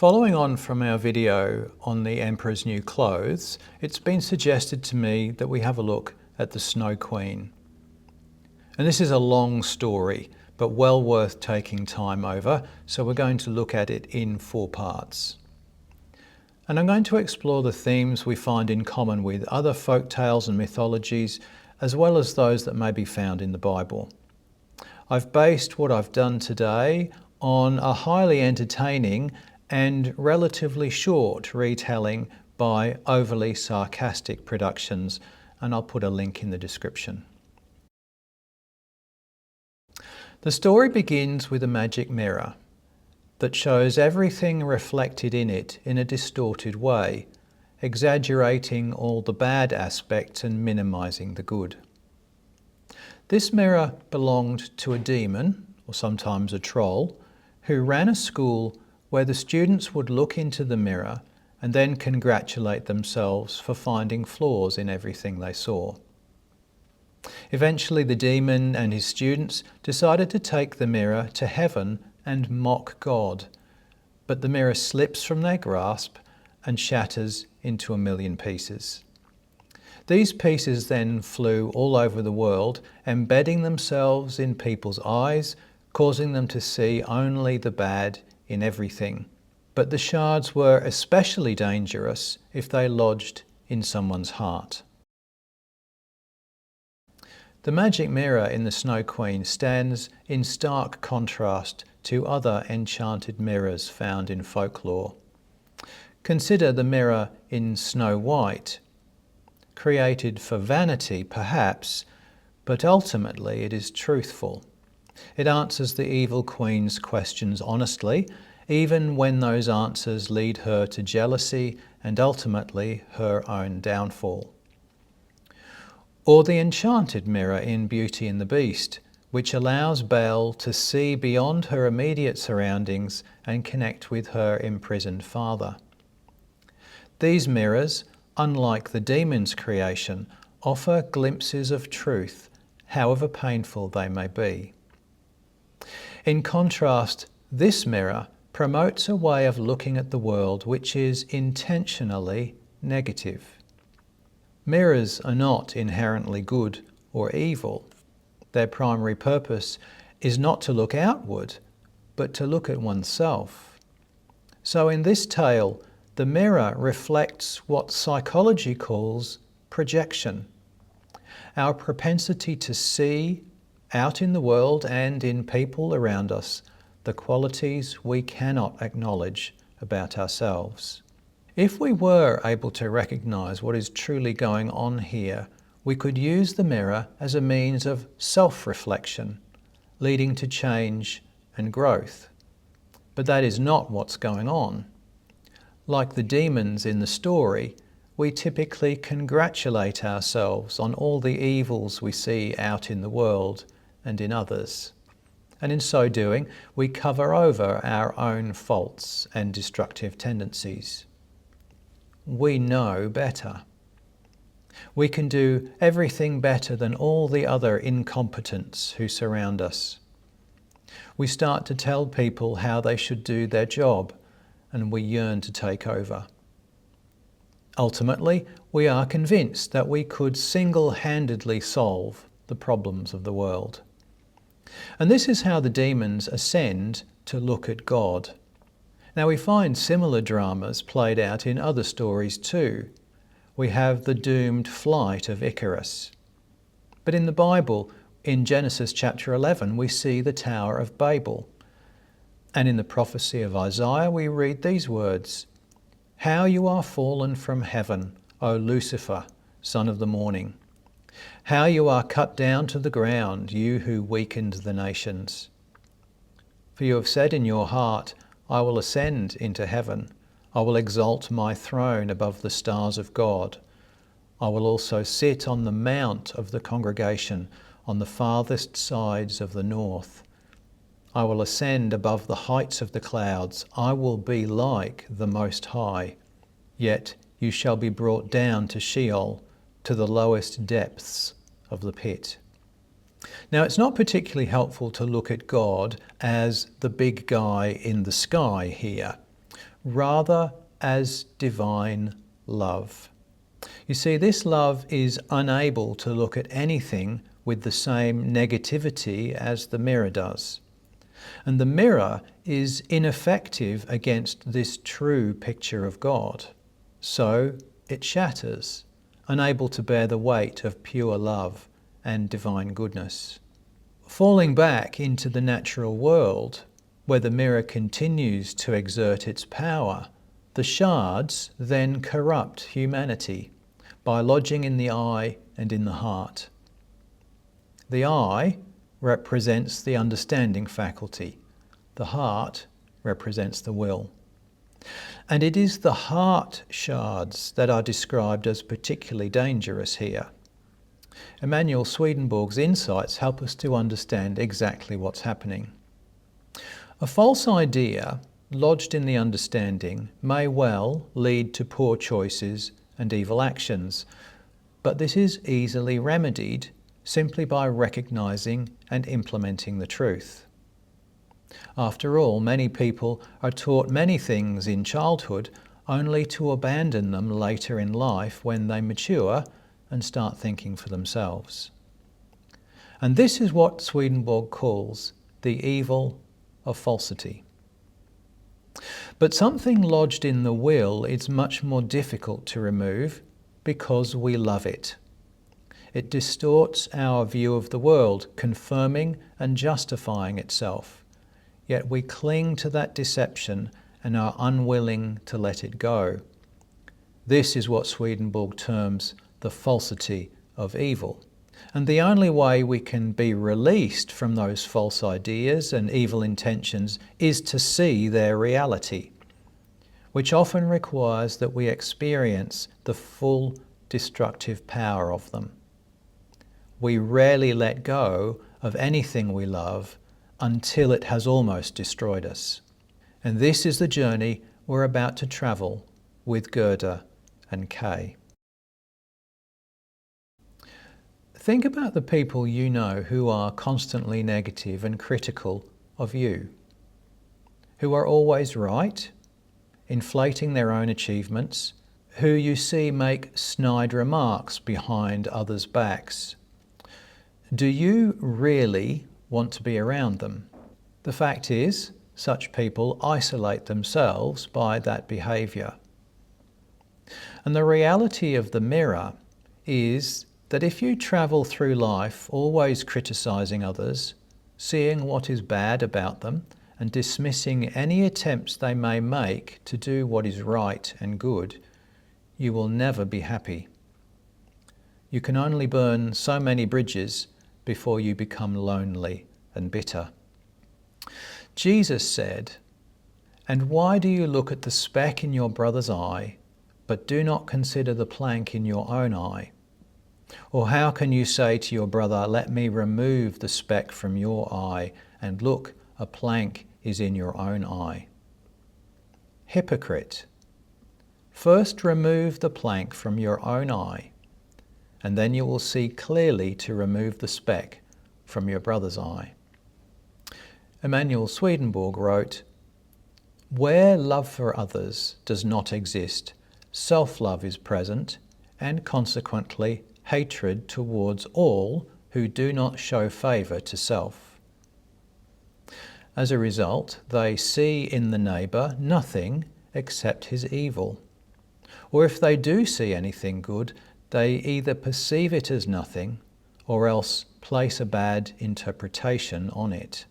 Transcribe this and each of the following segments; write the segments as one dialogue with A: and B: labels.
A: Following on from our video on the Emperor's new clothes, it's been suggested to me that we have a look at the Snow Queen. And this is a long story, but well worth taking time over, so we're going to look at it in 4 parts. And I'm going to explore the themes we find in common with other folk tales and mythologies, as well as those that may be found in the Bible. I've based what I've done today on a highly entertaining and relatively short retelling by overly sarcastic productions, and I'll put a link in the description. The story begins with a magic mirror that shows everything reflected in it in a distorted way, exaggerating all the bad aspects and minimizing the good. This mirror belonged to a demon, or sometimes a troll, who ran a school where the students would look into the mirror and then congratulate themselves for finding flaws in everything they saw. Eventually, the demon and his students decided to take the mirror to heaven and mock God, but the mirror slips from their grasp and shatters into 1,000,000 pieces. These pieces then flew all over the world, embedding themselves in people's eyes, causing them to see only the bad in everything. But the shards were especially dangerous if they lodged in someone's heart. The magic mirror in the Snow Queen stands in stark contrast to other enchanted mirrors found in folklore. Consider the mirror in Snow White, created for vanity perhaps, but ultimately it is truthful. It answers the evil queen's questions honestly, even when those answers lead her to jealousy and ultimately her own downfall. Or the enchanted mirror in Beauty and the Beast, which allows Belle to see beyond her immediate surroundings and connect with her imprisoned father. These mirrors, unlike the demon's creation, offer glimpses of truth, however painful they may be. In contrast, this mirror promotes a way of looking at the world which is intentionally negative. Mirrors are not inherently good or evil. Their primary purpose is not to look outward, but to look at oneself. So in this tale, the mirror reflects what psychology calls projection. Our propensity to see out in the world and in people around us the qualities we cannot acknowledge about ourselves. If we were able to recognize what is truly going on here, we could use the mirror as a means of self-reflection, leading to change and growth. But that is not what's going on. Like the demons in the story, we typically congratulate ourselves on all the evils we see out in the world and in others. And in so doing, we cover over our own faults and destructive tendencies. We know better. We can do everything better than all the other incompetents who surround us. We start to tell people how they should do their job, and we yearn to take over. Ultimately, we are convinced that we could single-handedly solve the problems of the world. And this is how the demons ascend to look at God. Now we find similar dramas played out in other stories too. We have the doomed flight of Icarus. But in the Bible, in Genesis chapter 11, we see the Tower of Babel. And in the prophecy of Isaiah, we read these words, "How you are fallen from heaven, O Lucifer, son of the morning. How you are cut down to the ground, you who weakened the nations. For you have said in your heart, I will ascend into heaven. I will exalt my throne above the stars of God. I will also sit on the mount of the congregation on the farthest sides of the north. I will ascend above the heights of the clouds. I will be like the Most High. Yet you shall be brought down to Sheol, to the lowest depths of the pit." Now, it's not particularly helpful to look at God as the big guy in the sky here. rather as divine love. You see, this love is unable to look at anything with the same negativity as the mirror does. And the mirror is ineffective against this true picture of God. So it shatters, unable to bear the weight of pure love and divine goodness. Falling back into the natural world, where the mirror continues to exert its power, the shards then corrupt humanity by lodging in the eye and in the heart. The eye represents the understanding faculty. The heart represents the will. And it is the heart shards that are described as particularly dangerous here. Emanuel Swedenborg's insights help us to understand exactly what's happening. A false idea lodged in the understanding may well lead to poor choices and evil actions, but this is easily remedied simply by recognizing and implementing the truth. After all, many people are taught many things in childhood only to abandon them later in life when they mature and start thinking for themselves. And this is what Swedenborg calls the evil of falsity. But something lodged in the will is much more difficult to remove because we love it. It distorts our view of the world, confirming and justifying itself. Yet we cling to that deception and are unwilling to let it go. This is what Swedenborg terms the falsity of evil. And the only way we can be released from those false ideas and evil intentions is to see their reality, which often requires that we experience the full destructive power of them. We rarely let go of anything we love until it has almost destroyed us. And this is the journey we're about to travel with Gerda and Kay. Think about the people you know who are constantly negative and critical of you, who are always right, inflating their own achievements, who you see make snide remarks behind others' backs. Do you really want to be around them? The fact is, such people isolate themselves by that behaviour. And the reality of the mirror is that if you travel through life always criticising others, seeing what is bad about them, and dismissing any attempts they may make to do what is right and good, you will never be happy. You can only burn so many bridges before you become lonely and bitter. Jesus said, "And why do you look at the speck in your brother's eye, but do not consider the plank in your own eye? Or how can you say to your brother, 'Let me remove the speck from your eye,' and look, a plank is in your own eye? Hypocrite! First remove the plank from your own eye, and then you will see clearly to remove the speck from your brother's eye." Emanuel Swedenborg wrote, "Where love for others does not exist, self-love is present, and consequently hatred towards all who do not show favour to self. As a result, they see in the neighbour nothing except his evil. Or if they do see anything good, they either perceive it as nothing or else place a bad interpretation on it.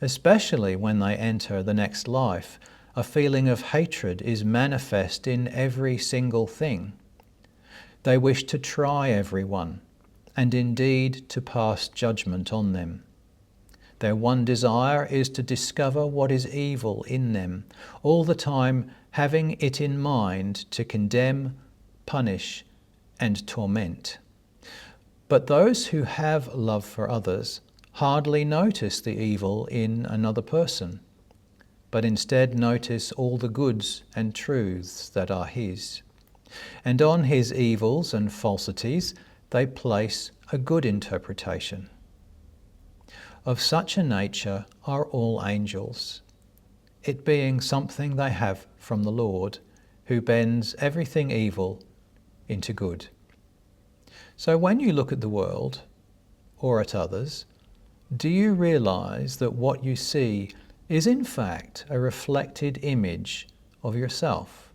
A: Especially when they enter the next life, a feeling of hatred is manifest in every single thing. They wish to try everyone, and indeed to pass judgment on them. Their one desire is to discover what is evil in them, all the time having it in mind to condemn, punish, and torment. But those who have love for others hardly notice the evil in another person, but instead notice all the goods and truths that are his. And on his evils and falsities they place a good interpretation. Of such a nature are all angels. it being something they have from the Lord, who bends everything evil into good. So when you look at the world, or at others, do you realize that what you see is in fact a reflected image of yourself?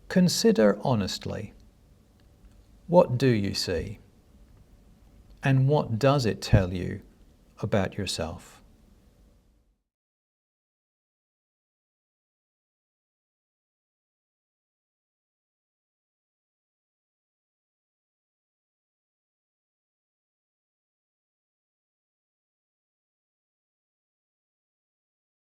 A: Consider honestly, what do you see? And what does it tell you about yourself?